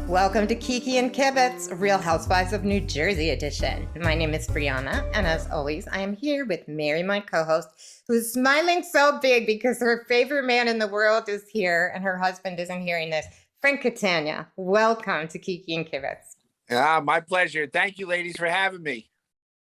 Welcome to Kiki and Kibitz, Real Housewives of New Jersey edition. My name is Brianna, and as always, I am here with Mary, my co-host, who's smiling so big because her favorite man in the world is here and her husband isn't hearing this. Frank Catania, welcome to Kiki and Kibitz. My pleasure. Thank you, ladies, for having me.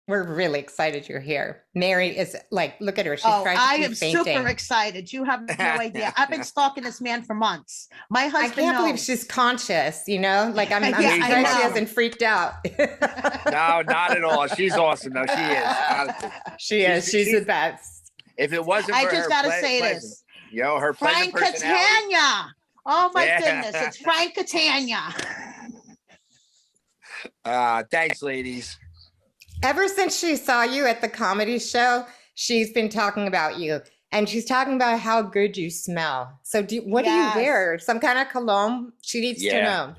We're really excited you're here. Mary is like, look at her. She's I practically am fainting. super excited. You have no idea. I've been stalking this man for months. My I husband can't believe knows. she's conscious, you know? Like, I'm Yeah, surprised I she know. hasn't freaked out. No, not at all. She's awesome. No, she is. Honestly. She is. She's the best. If it wasn't I for just her gotta ple- say pleasant- this. her pleasant Frank personality. Catania. Oh my Yeah. goodness. It's Frank Catania. Thanks, ladies. Ever since she saw you at the comedy show, she's been talking about you. And she's talking about how good you smell. So what do you Yes. wear? Some kind of cologne? She needs to Yeah. know.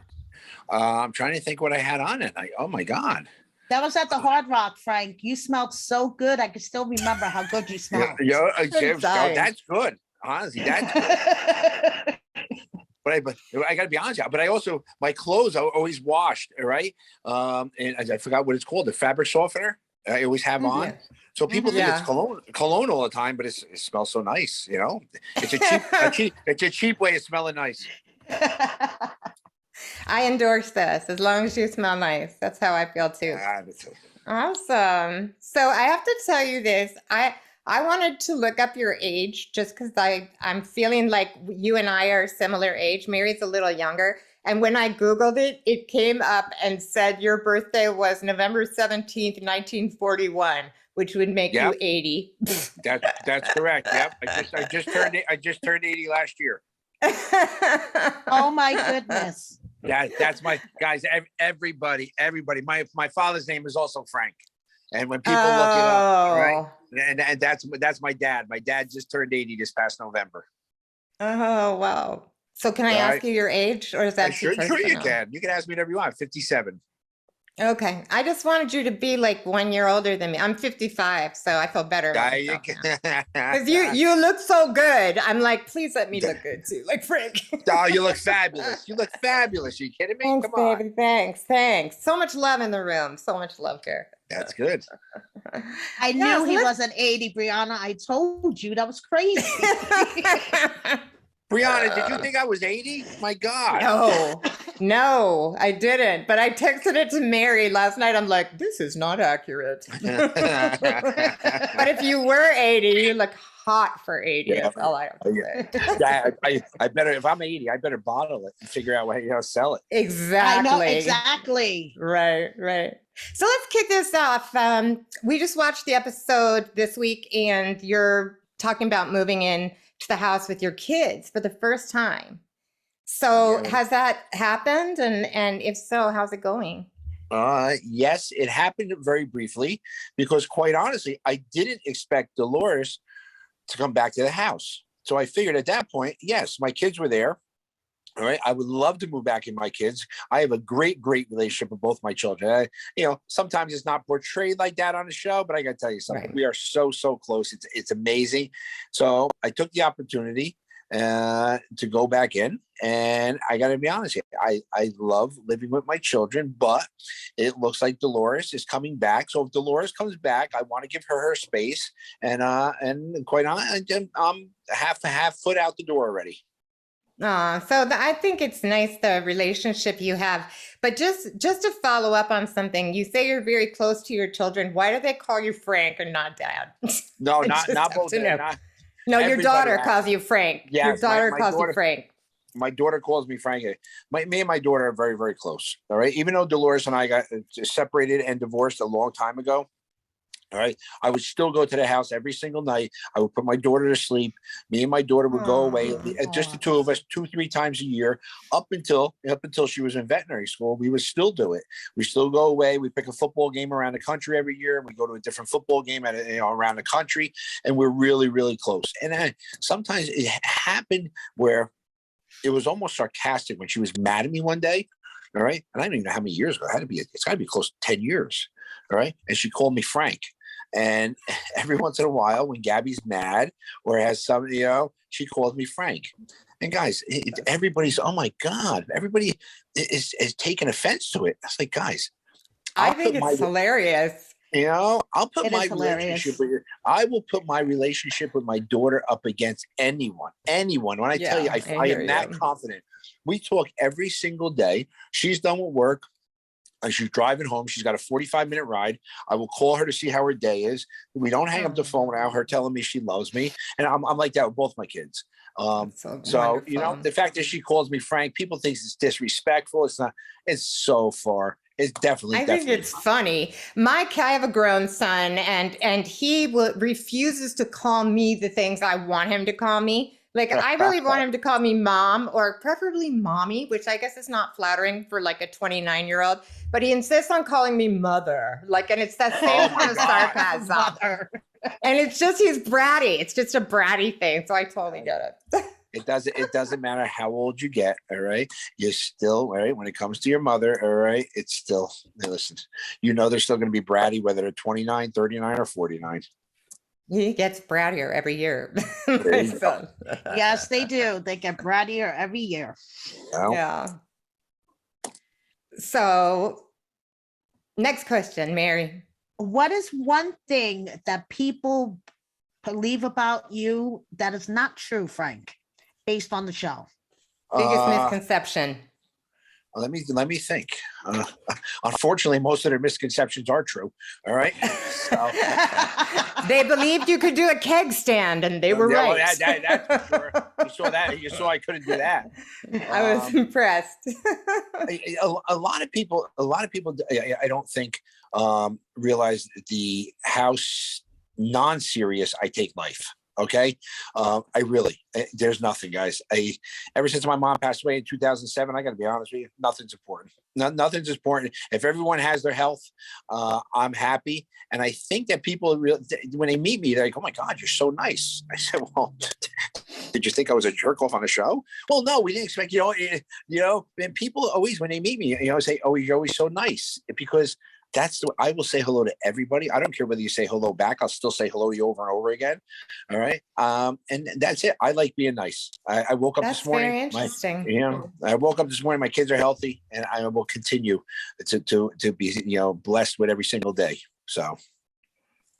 I'm trying to think what I had on it. Oh my God. That was at the Hard Rock, Frank. You smelled so good. I can still remember how good you smelled. That's good. Honestly, that's good. But I got to be honest. But I also, my clothes are always washed. All right. And I forgot what it's called. The fabric softener. I always have on. Yeah. So people think Yeah. it's cologne all the time, but it smells so nice. You know, it's a cheap way of smelling nice. I endorse this as long as you smell nice. That's how I feel too. Awesome. So I have to tell you this. I wanted to look up your age just because I'm feeling like you and I are similar age. Mary's a little younger. And when I Googled it, it came up and said your birthday was November 17th, 1941, which would make Yep. you 80. That's correct. Yep. I just turned 80 last year. Oh my goodness. That's my guys. Everybody. My father's name is also Frank. And when people look it up, right? And that's my dad. My dad just turned 80 this past November. Oh, wow. So can I ask you your age, or is that too Sure you personal? can. You can ask me whatever you want. 57. Okay. I just wanted you to be like 1 year older than me. I'm 55, so I feel better about myself now. Because you look so good. I'm like, please let me look good too, like Frank. Oh, you look fabulous. You look fabulous. Are you kidding me? Thanks, Come on. baby. Thanks. So much love in the room. So much love here. That's good. I knew he wasn't 80, Brianna. I told you that was crazy. Brianna, did you think I was 80? My God. No, I didn't. But I texted it to Mary last night. I'm like, this is not accurate. But if you were 80, you look hot for 80. Yeah. That's all I have to say. Yeah, I better, if I'm 80, I better bottle it and figure out how to sell it. Exactly. I know, exactly. Right. So let's kick this off. We just watched the episode this week, and you're talking about moving in to the house with your kids for the first time. So Yeah. has that happened? And if so, how's it going? Yes, it happened very briefly because quite honestly, I didn't expect Dolores to come back to the house. So I figured at that point, yes, my kids were there. All right. I would love to move back in my kids. I have a great relationship with both my children. Sometimes it's not portrayed like that on the show, but I got to tell you something. Right. We are so close. It's amazing. So I took the opportunity to go back in, and I got to be honest here. I love living with my children, but it looks like Dolores is coming back. So if Dolores comes back, I want to give her space, and quite honestly, I'm half foot out the door already. I think it's nice, the relationship you have. But just to follow up on something, you say you're very close to your children. Why do they call you Frank and not Dad? No, I not just have both. to know. Not, No, your everybody daughter has- calls you Frank. Yes, Your daughter my calls you daughter- Frank. My daughter calls me Frank. Me and my daughter are very close. All right. Even though Dolores and I got separated and divorced a long time ago. All right. I would still go to the house every single night. I would put my daughter to sleep. Me and my daughter would go away, just the two of us, 2-3 times a year, up until she was in veterinary school. We would still do it. We still go away. We pick a football game around the country every year, and we go to a different football game around the country, and we're really close. And sometimes it happened where it was almost sarcastic when she was mad at me one day. All right. And I don't even know how many years ago. It's got to be close to 10 years. All right. And she called me Frank. And every once in a while, when Gabby's mad or has some, she calls me Frank. And guys, everybody's, oh my God, everybody is taking offense to it. I was like, guys, I think it's hilarious. You know, I'll put It my is hilarious. relationship with I will put my relationship with my daughter up against anyone. When I tell you, I am that confident. We talk every single day. She's done with work. And she's driving home. She's got a 45-minute ride. I will call her to see how her day is. We don't hang up the phone without her telling me she loves me. And I'm like that with both my kids. So you know, the fact that she calls me Frank, people think it's disrespectful. It's not. It's so far. It's definitely. I think it's funny. I have a grown son, and he refuses to call me the things I want him to call me. Like, I really want him to call me mom, or preferably mommy, which I guess is not flattering for like a 29-year-old, but he insists on calling me mother. Like, and it's that same kind of sarcasm. Mother. And it's just, he's bratty. It's just a bratty thing. So I totally get it. It doesn't matter how old you get. All right. You're still, all right. When it comes to your mother, all right, it's still, listen, you know, they're still going to be bratty, whether they're 29, 39, or 49. He gets brattier every year. My son. Yes, they do. They get brattier every year. Well, yeah. So, next question, Mary. What is one thing that people believe about you that is not true, Frank, based on the show? Biggest misconception. Let me think. Unfortunately, most of their misconceptions are true. All right. So. They believed you could do a keg stand, and they were right. Well, that's for sure. You saw that. You saw I couldn't do that. I was impressed. A lot of people. I don't think realize the how non-serious I take life. Okay. There's nothing, guys. Ever since my mom passed away in 2007, I got to be honest with you, nothing's important. Nothing's important. If everyone has their health, I'm happy. And I think that people when they meet me, they're like, oh my God, you're so nice. I said, well, did you think I was a jerk off on the show? Well, no, we didn't expect, and people always, when they meet me, say, oh, you're always so nice, because I will say hello to everybody. I don't care whether you say hello back. I'll still say hello to you over and over again. All right. And that's it. I like being nice. I woke up this morning. That's very interesting. I woke up this morning. My kids are healthy, and I will continue to be, blessed with every single day. So.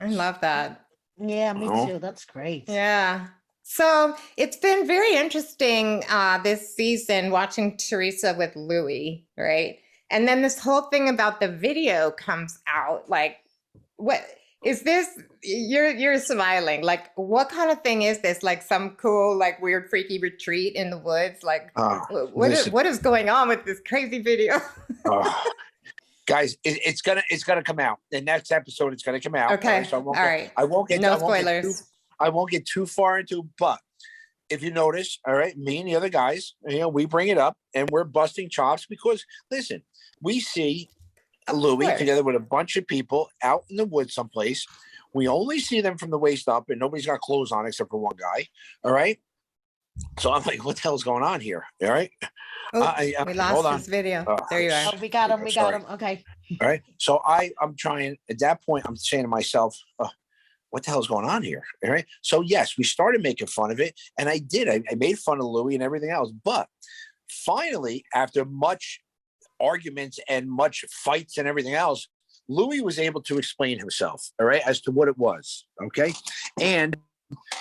I love that. Yeah, me too. That's great. Yeah. So it's been very interesting this season watching Teresa with Louis, right? And then this whole thing about the video comes out. Like, what is this? You're smiling. Like, what kind of thing is this? Like some cool, like weird, freaky retreat in the woods? Like, what is going on with this crazy video? Guys, it's gonna come out. The next episode, it's gonna come out. Okay. So I won't get no spoilers. I won't get too far into, but if you notice, all right, me and the other guys, we bring it up and we're busting chops because, listen, we see Louis together with a bunch of people out in the woods someplace. We only see them from the waist up, and nobody's got clothes on except for one guy. All right. So I'm like, what the hell is going on here? All right. We lost this video. There you are. Oh, we got him. Okay. All right. So I'm trying, at that point, I'm saying to myself, what the hell is going on here? All right. So yes, we started making fun of it, and I did. I made fun of Louis and everything else. But finally, after much arguments and much fights and everything else, Louis was able to explain himself, all right, as to what it was. Okay. And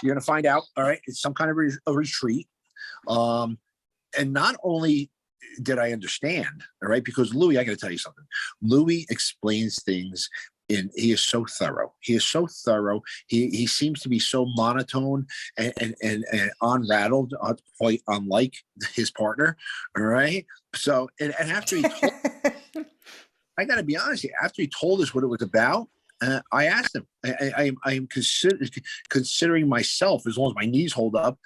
you're going to find out, all right, it's some kind of a retreat. And not only did I understand, all right, because Louis, I got to tell you something. Louis explains things. And he is so thorough. He is so thorough. He seems to be so monotone and unrattled, quite unlike his partner. All right. So and after he told, I got to be honest, after he told us what it was about, I asked him. I am considering myself, as long as my knees hold up,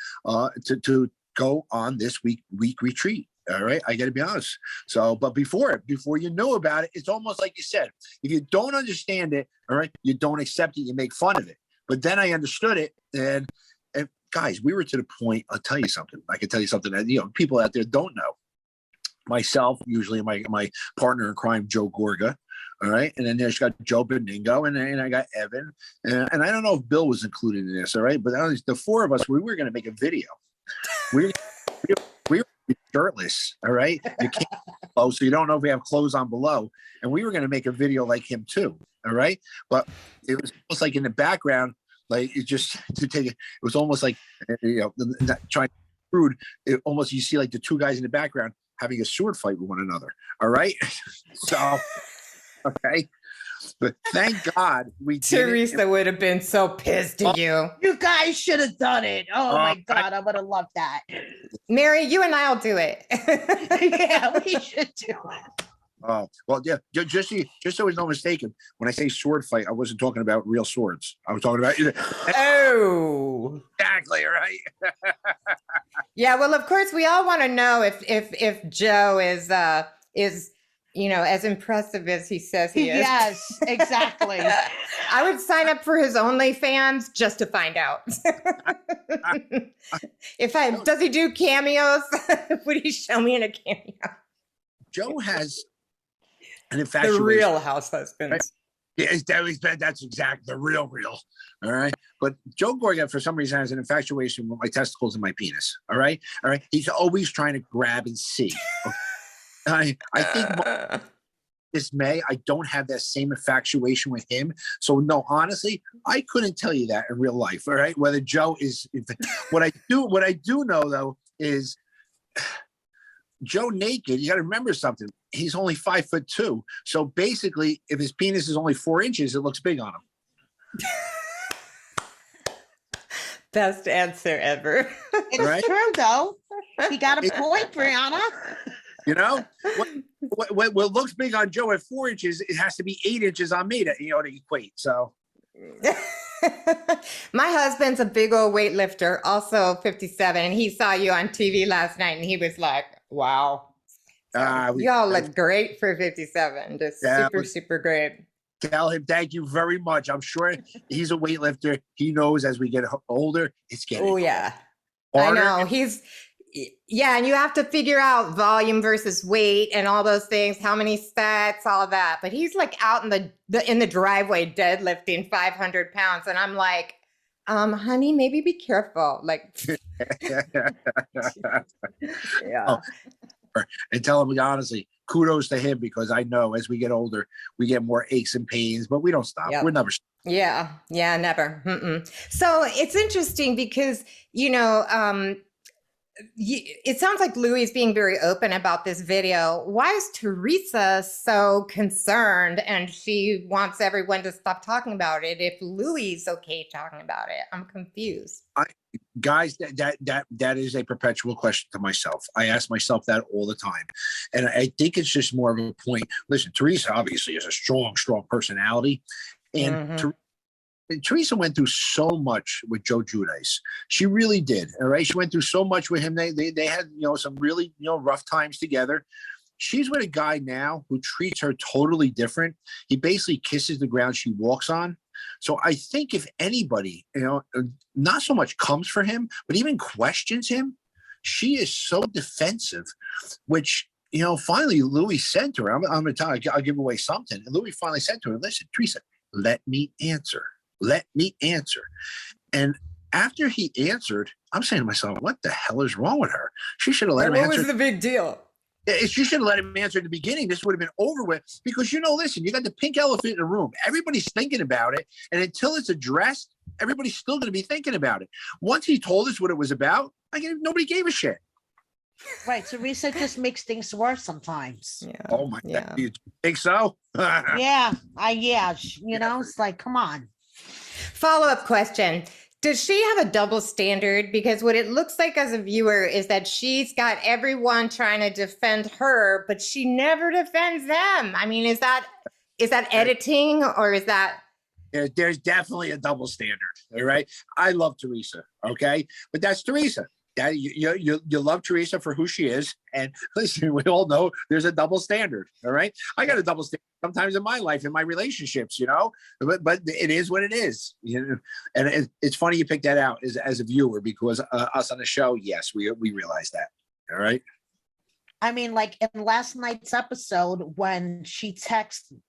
to go on this week retreat. All right. I got to be honest. So, but before you know about it, it's almost like you said, if you don't understand it, all right, you don't accept it, you make fun of it. But then I understood it. And guys, we were to the point, I'll tell you something. I can tell you something that, people out there don't know. Myself, usually my partner in crime, Joe Gorga. All right. And then there's got Joe Beningo, and I got Evan. And I don't know if Bill was included in this. All right. But the four of us, we were going to make a video. we were shirtless. All right. You can't clothes, so you don't know if we have clothes on below. And we were going to make a video like him too. All right. But it was almost like in the background, like it just to take it. It was almost like, not trying to be rude. It almost, you see like the two guys in the background having a sword fight with one another. All right. So, okay. But thank God we did Teresa would have been so pissed at you. You guys should have done it. Oh my God, I would have loved that. Mary, you and I'll do it. Yeah, we should do it. Oh, well, yeah, just so there's no mistaken, when I say sword fight, I wasn't talking about real swords. I was talking about Oh, exactly right. yeah. Well, of course, we all want to know if Joe is as impressive as he says he is. Yes, exactly. I would sign up for his OnlyFans just to find out. Does he do cameos? Would he show me in a cameo? Joe has an The infatuation. Real House Husbands. Right? Yeah, that's exact, the real. All right. But Joe Gorga, for some reason, has an infatuation with my testicles and my penis. All right. He's always trying to grab and see. Okay? I think this May, I don't have that same infatuation with him. So no, honestly, I couldn't tell you that in real life. All right. Whether Joe is what I do know though is Joe naked, you got to remember something. He's only 5'2". So basically, if his penis is only 4 inches, it looks big on him. Best answer ever. It's Right? true though. He got a point, Brianna. You know, what looks big on Joe at 4 inches, it has to be 8 inches on me to equate. So my husband's a big old weightlifter, also 57, and he saw you on TV last night, and he was like, "Wow, y'all look great for 57. Just super great." Tell him thank you very much. I'm sure he's a weightlifter. He knows as we get older, it's getting. Oh yeah, harder. I know Yeah, and you have to figure out volume versus weight and all those things, how many sets, all that. But he's like out in the driveway deadlifting 500 pounds, and I'm like, honey, maybe be careful. Like, yeah. Oh, and tell him honestly, kudos to him because I know as we get older, we get more aches and pains, but we don't stop. Yep. We're never. Yeah, never. So it's interesting because it sounds like Louis is being very open about this video. Why is Teresa so concerned and she wants everyone to stop talking about it if Louis is okay talking about it? I'm confused. Guys, that is a perpetual question to myself. I ask myself that all the time. And I think it's just more of a point. Listen, Teresa obviously has a strong personality. And Teresa went through so much with Joe Giudice. She really did. All right. She went through so much with him. They had, some really, rough times together. She's with a guy now who treats her totally different. He basically kisses the ground she walks on. So I think if anybody, not so much comes for him, but even questions him, she is so defensive, which, finally Louis said to her, I'm going to tell you, I'll give away something. And Louis finally said to her, listen, Teresa, let me answer. And after he answered, I'm saying to myself, what the hell is wrong with her? She should have let him answer. What was the big deal? She should have let him answer at the beginning. This would have been over with because, listen, you got the pink elephant in the room. Everybody's thinking about it. And until it's addressed, everybody's still going to be thinking about it. Once he told us what it was about, nobody gave a shit. Right. Teresa just makes things worse sometimes. Yeah. Oh, my God. You think so? Yeah. It's like, come on. Follow-up question. Does she have a double standard? Because what it looks like as a viewer is that she's got everyone trying to defend her, but she never defends them. I mean, is that editing or is that? There's definitely a double standard. All right. I love Teresa. Okay. But that's Teresa. You love Teresa for who she is. And listen, we all know there's a double standard. All right. I got a double standard sometimes in my life, in my relationships, but it is what it is. And it's funny you picked that out as a viewer because us on the show, yes, we realize that. All right. I mean, like in last night's episode, when she texted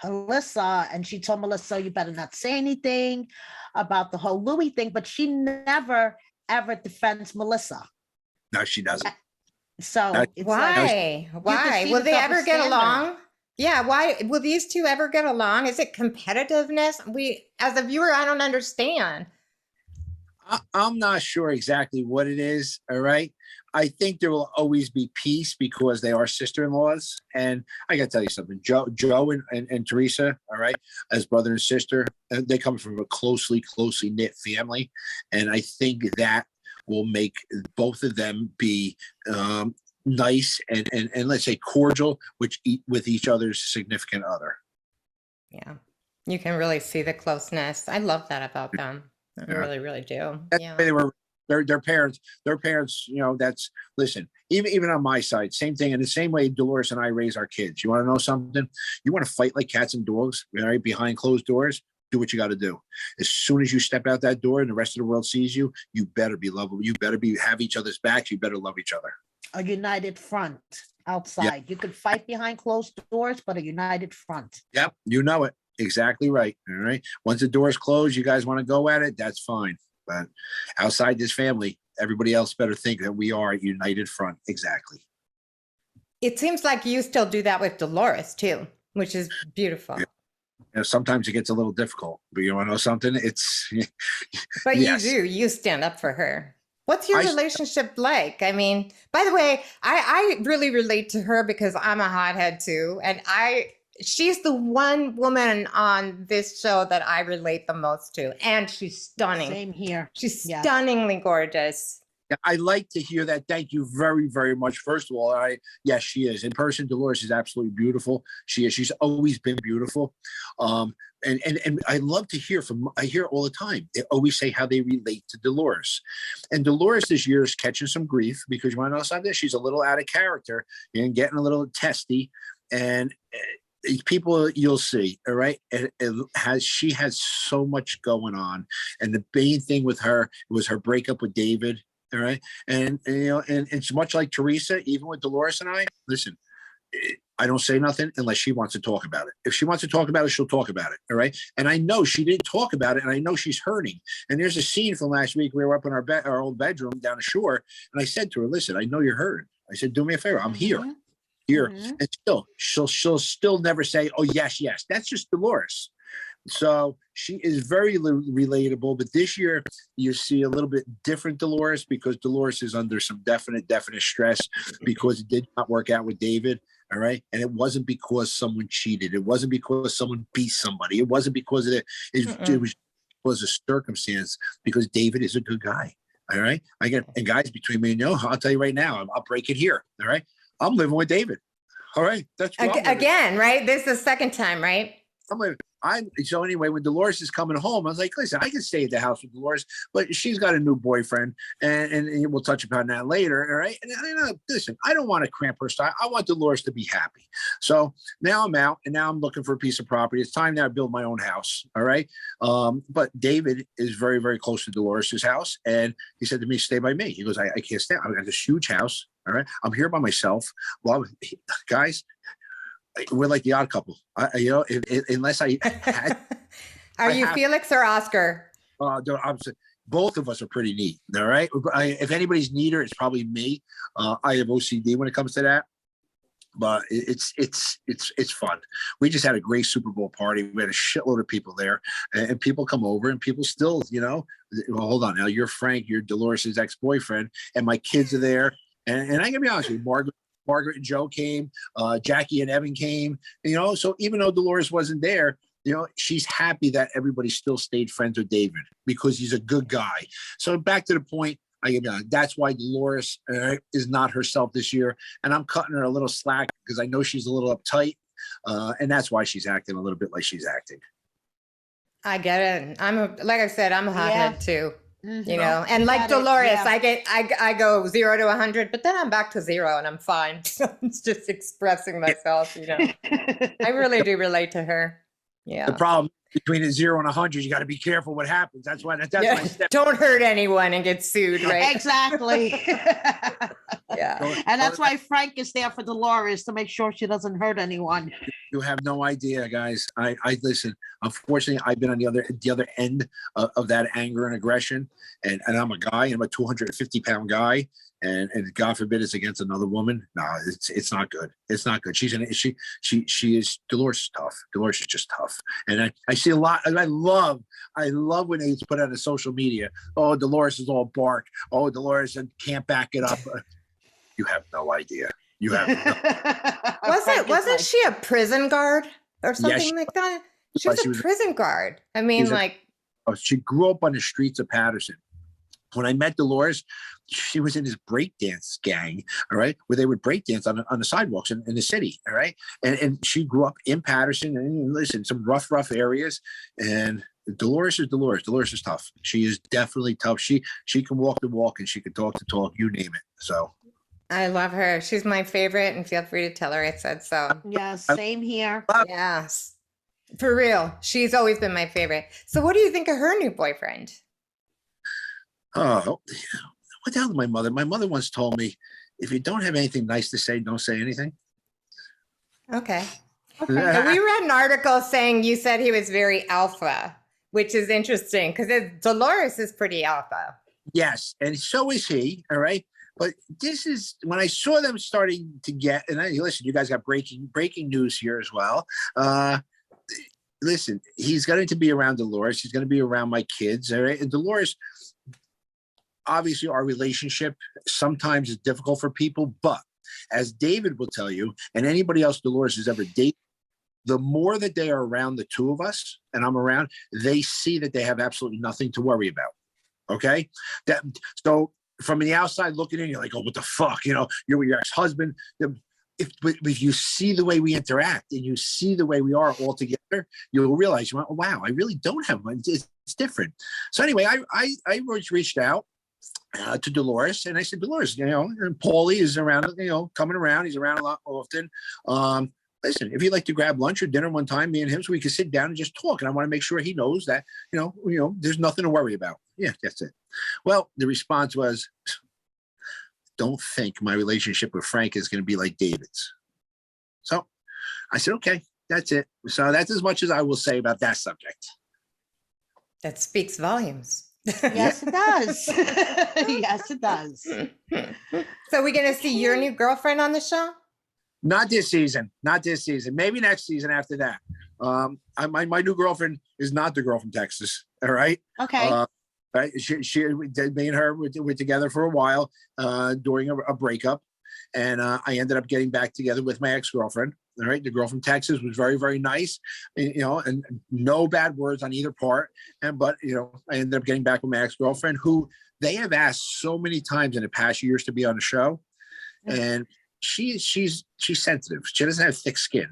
Melissa and she told Melissa, you better not say anything about the whole Louis thing, but she never ever defends Melissa. No, she doesn't. So it's Why? can Why? see Will the they double ever get standard. along? Yeah, why will these two ever get along? Is it competitiveness? As a viewer, I don't understand. I'm not sure exactly what it is. All right. I think there will always be peace because they are sister-in-laws. And I got to tell you something, Joe and Teresa, all right, as brother and sister, they come from a closely knit family. And I think that will make both of them be nice and let's say cordial, with each other's significant other. Yeah. You can really see the closeness. I love that about them. I really, really do. That's Yeah. the way they were. Their parents, that's, listen, even on my side, same thing. In the same way Dolores and I raise our kids. You want to know something? You want to fight like cats and dogs, right? Behind closed doors, do what you got to do. As soon as you step out that door and the rest of the world sees you, you better be lovable. You better have each other's backs. You better love each other. A united front outside. You could fight behind closed doors, but a united front. Yep. You know it. Exactly right. All right. Once the doors close, you guys want to go at it, that's fine. But outside this family, everybody else better think that we are a united front. Exactly. It seems like you still do that with Dolores too, which is beautiful. Yeah. Sometimes it gets a little difficult, but you want to know something? It's But yes. you stand up for her. What's your relationship like? I mean, by the way, I really relate to her because I'm a hothead too. And she's the one woman on this show that I relate the most to. And she's stunning. Same here. She's stunningly gorgeous. I like to hear that. Thank you very, very much. First of all, yes, she is. In person, Dolores is absolutely beautiful. She is. She's always been beautiful. And I love to hear I hear all the time. They always say how they relate to Dolores. And Dolores this year is catching some grief because you want to know something? She's a little out of character and getting a little testy. And people, you'll see, all right. She has so much going on, and the main thing with her was her breakup with David. All right, and it's much like Teresa, even with Dolores and I. Listen, I don't say nothing unless she wants to talk about it. If she wants to talk about it, she'll talk about it. All right, and I know she didn't talk about it, and I know she's hurting. And there's a scene from last week. We were up in our old bedroom down the shore, and I said to her, "Listen, I know you're hurting." I said, "Do me a favor, I'm here." And still she'll still never say, "Oh yes, that's just Dolores." So she is very relatable, but this year you see a little bit different Dolores because Dolores is under some definite stress because it did not work out with David. All right. And it wasn't because someone cheated. It wasn't because someone beat somebody. It wasn't because of it. It was a circumstance because David is a good guy. All right. And guys, between me and you, I'll tell you right now, I'll break it here. All right. I'm living with David. All right. That's again, right? This is the second time, right? So anyway, when Dolores is coming home, I was like, listen, I can stay at the house with Dolores, but she's got a new boyfriend, and we'll touch upon that later. All right. And listen, I don't want to cramp her style. I want Dolores to be happy. So now I'm out, and now I'm looking for a piece of property. It's time now to build my own house. All right. But David is very, very close to Dolores's house, and he said to me, "Stay by me." He goes, "I can't stay. I've got this huge house. All right. I'm here by myself." Well, guys, we're like the odd couple. Unless I had. Are you Felix or Oscar? Both of us are pretty neat. All right. If anybody's neater, it's probably me. I have OCD when it comes to that. But it's fun. We just had a great Super Bowl party. We had a shitload of people there, and people come over, and people still, well, hold on. Now you're Frank, you're Dolores' ex-boyfriend, and my kids are there. And I can be honest with you, Margaret and Joe came, Jackie and Evan came, so even though Dolores wasn't there, she's happy that everybody still stayed friends with David because he's a good guy. So back to the point, that's why Dolores is not herself this year. And I'm cutting her a little slack because I know she's a little uptight. And that's why she's acting a little bit like she's acting. I get it. Like I said, I'm a hothead too. Mm-hmm. And like Dolores, I go 0 to 100, but then I'm back to 0 and I'm fine. It's just expressing myself, I really do relate to her. Yeah. The problem between a 0 and 100, you got to be careful what happens. That's why my step. Don't hurt anyone and get sued, right? Exactly. Yeah. And that's why Frank is there for Dolores to make sure she doesn't hurt anyone. You have no idea, guys. I listen. Unfortunately, I've been on the other end of that anger and aggression, and I'm a guy. I'm a 250-pound guy, and God forbid it's against another woman. No, it's not good. It's not good. She is Dolores is tough. Dolores is just tough, and I see a lot. And I love when they put out on social media. Oh, Dolores is all bark. Oh, Dolores can't back it up. You have no idea. You have no. Wasn't she a prison guard or something like that? She was a prison guard. I mean, she grew up on the streets of Patterson. When I met Dolores, she was in this breakdance gang, all right, where they would breakdance on the sidewalks in the city, all right? And she grew up in Patterson, and listen, some rough areas. And Dolores is Dolores. Dolores is tough. She is definitely tough. She can walk the walk, and she can talk the talk, you name it. So I love her. She's my favorite, and feel free to tell her I said so. Yeah, same here. Yes. For real. She's always been my favorite. So what do you think of her new boyfriend? Oh, what the hell? My mother once told me, if you don't have anything nice to say, don't say anything. Okay. So we read an article saying you said he was very alpha, which is interesting because Dolores is pretty alpha. Yes, and so is he, all right? But this is when I saw them starting to get, and listen, you guys got breaking news here as well. Listen, he's going to be around Dolores. He's going to be around my kids, all right? And Dolores, obviously, our relationship sometimes is difficult for people, but as David will tell you, and anybody else Dolores has ever dated, the more that they are around the two of us, and I'm around, they see that they have absolutely nothing to worry about. Okay, so from the outside looking in, you're like, oh, what the fuck? You know, you're with your ex-husband. If you see the way we interact and you see the way we are all together, you'll realize, oh, wow, I really don't have one. It's different. So anyway, I reached out to Dolores, and I said, Dolores, you know, and Paulie is around, you know, coming around. He's around a lot often. Listen, if you'd like to grab lunch or dinner one time, me and him, so we can sit down and just talk. And I want to make sure he knows that, you know, there's nothing to worry about. Yeah, that's it. Well, the response was, don't think my relationship with Frank is going to be like David's. So I said, okay, that's it. So that's as much as I will say about that subject. That speaks volumes. Yes, it does. Yes, it does. So we're going to see your new girlfriend on the show? Not this season. Not this season. Maybe next season after that. My new girlfriend is not the girl from Texas. All right. Okay. Right. Me and her were together for a while during a breakup, and I ended up getting back together with my ex-girlfriend. All right. The girl from Texas was very, very nice, you know, and no bad words on either part. But you know, I ended up getting back with my ex-girlfriend, who they have asked so many times in the past years to be on the show, and she's sensitive. She doesn't have thick skin.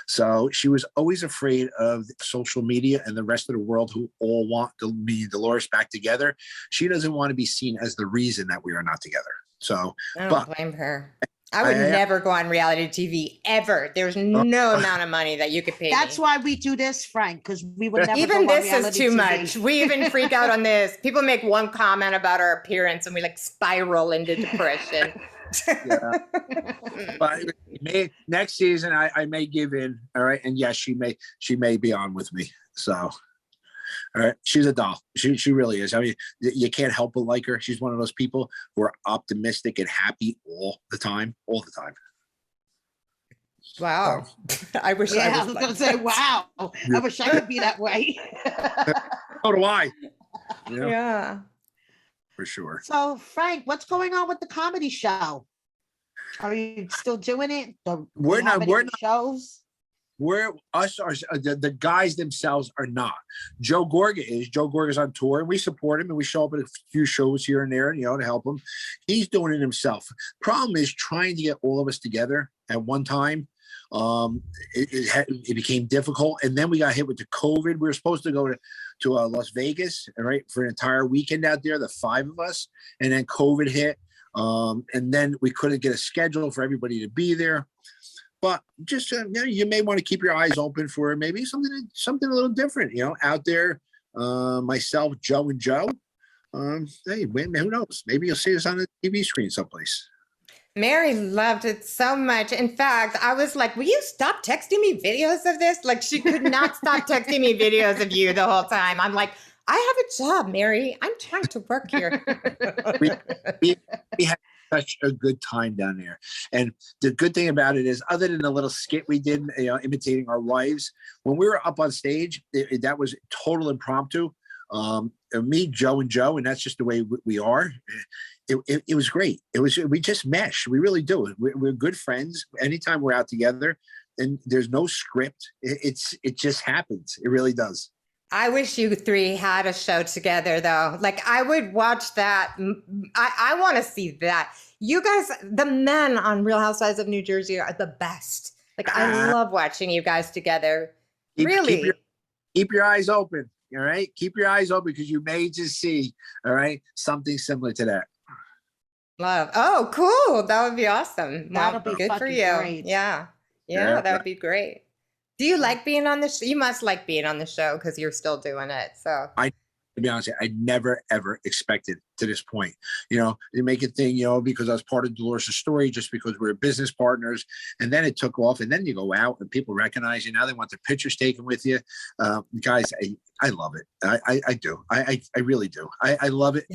So she was always afraid of social media and the rest of the world who all want me and Dolores back together. She doesn't want to be seen as the reason that we are not together. So I don't blame her. I would never go on reality TV ever. There's no amount of money that you could pay. That's why we do this, Frank, because we would never even go on this is too TV. much. We even freak out on this. People make one comment about our appearance and we like spiral into depression. Yeah. But next season I may give in. All right. And yes, she may be on with me. So all right. She's a doll. She really is. I mean, you can't help but like her. She's one of those people who are optimistic and happy all the time. Wow. I wish I was gonna say, wow. I wish I could be that way. So do I. Yeah. For sure. So, Frank, what's going on with the comedy show? Are you still doing it? We're not shows. The guys themselves are not. Joe Gorga's on tour, and we support him, and we show up at a few shows here and there, you know, to help him. He's doing it himself. Problem is trying to get all of us together at one time. It became difficult, and then we got hit with the COVID. We were supposed to go to Las Vegas, right, for an entire weekend out there, the 5 of us, and then COVID hit, and then we couldn't get a schedule for everybody to be there. But just you know, you may want to keep your eyes open for maybe something a little different, you know, out there. Myself, Joe, and Joe. Hey, who knows? Maybe you'll see us on the TV screen someplace. Mary loved it so much. In fact, I was like, will you stop texting me videos of this? Like, she could not stop texting me videos of you the whole time. I'm like, I have a job, Mary. I'm trying to work here. We had such a good time down there. And the good thing about it is, other than the little skit we did, imitating our wives, when we were up on stage, that was total impromptu. Me, Joe, and that's just the way we are. It was great. We just mesh. We really do. We're good friends. Anytime we're out together, and there's no script. It just happens. It really does. I wish you three had a show together, though. Like, I would watch that. I want to see that. You guys, the men on Real Housewives of New Jersey are the best. Like, I love watching you guys together. Really. Keep your eyes open. All right. Keep your eyes open, because you may just see, all right, something similar to that. Love. Oh, cool. That would be awesome. That'll be good for fucking you. great. Yeah. Yeah. That would be great. Do you like being on the show? You must like being on the show because you're still doing it. So To be honest, I never ever expected to this point. You make it thing, because I was part of Dolores' story, just because we're business partners, and then it took off, and then you go out and people recognize you. Now they want their pictures taken with you. Guys, I love it. I do. I really do. I love it.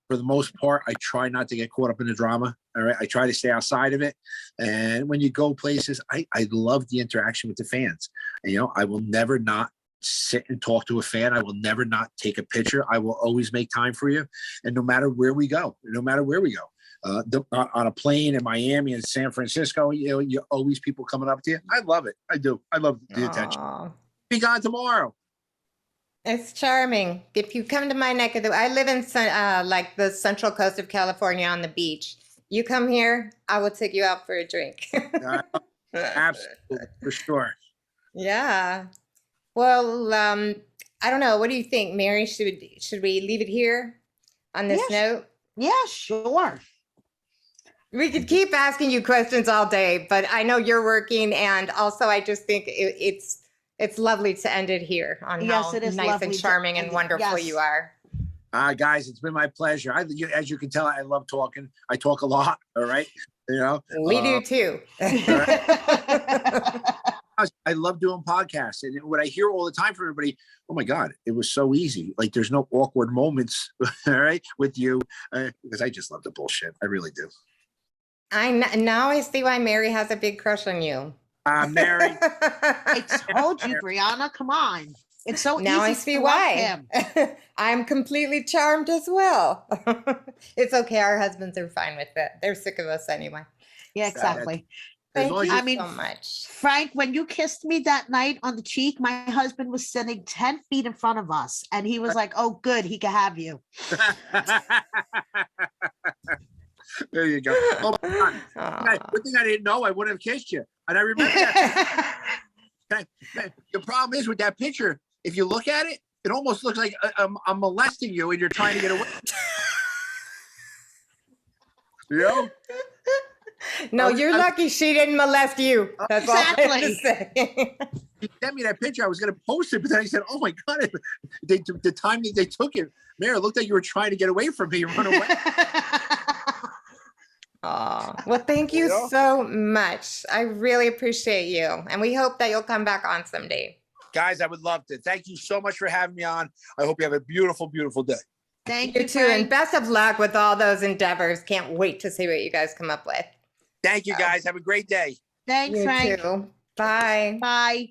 For the most part, I try not to get caught up in the drama. All right. I try to stay outside of it. And when you go places, I love the interaction with the fans. And, I will never not sit and talk to a fan. I will never not take a picture. I will always make time for you. And no matter where we go, on a plane in Miami and San Francisco, you always people coming up to you. I love it. I do. I love the attention. Be gone tomorrow. It's charming. If you come to my neck of I live in like the central coast of California on the beach. You come here, I will take you out for a drink. Absolutely, for sure. Yeah. Well, I don't know. What do you think, Mary? Should we leave it here on this note? Yeah, sure. We could keep asking you questions all day, but I know you're working, and also I just think it's lovely to end it here on how it is nice and charming and wonderful you are. Guys, it's been my pleasure. As you can tell, I love talking. I talk a lot. All right. We do too. I love doing podcasts. And what I hear all the time from everybody, oh my God, it was so easy. Like, there's no awkward moments, all right, with you, because I just love the bullshit. I really do. Now I see why Mary has a big crush on you. Mary. I told you, Brianna, come on. It's so now easy I see to why. love him. I'm completely charmed as well. It's okay. Our husbands are fine with it. They're sick of us anyway. Yeah, exactly. Thank you I mean, so much. Frank, when you kissed me that night on the cheek, my husband was sitting 10 feet in front of us. And he was like, oh, good, he can have you. There you go. Oh my God. Good thing I didn't know. I wouldn't have kissed you. And I remember that. The problem is with that picture, if you look at it, it almost looks like I'm molesting you and you're trying to get away. No, you're lucky she didn't molest you. That's exactly. all I have to say. He sent me that picture. I was going to post it, but then I said, oh my God, the time that they took it, Mary, it looked like you were trying to get away from me and run away. Oh, well, thank you so much. I really appreciate you. And we hope that you'll come back on someday. Guys, I would love to. Thank you so much for having me on. I hope you have a beautiful, beautiful day. Thank You you, too. Frank. And best of luck with all those endeavors. Can't wait to see what you guys come up with. Thank you, guys. Have a great day. Thanks, You Frank. too. Bye. Bye.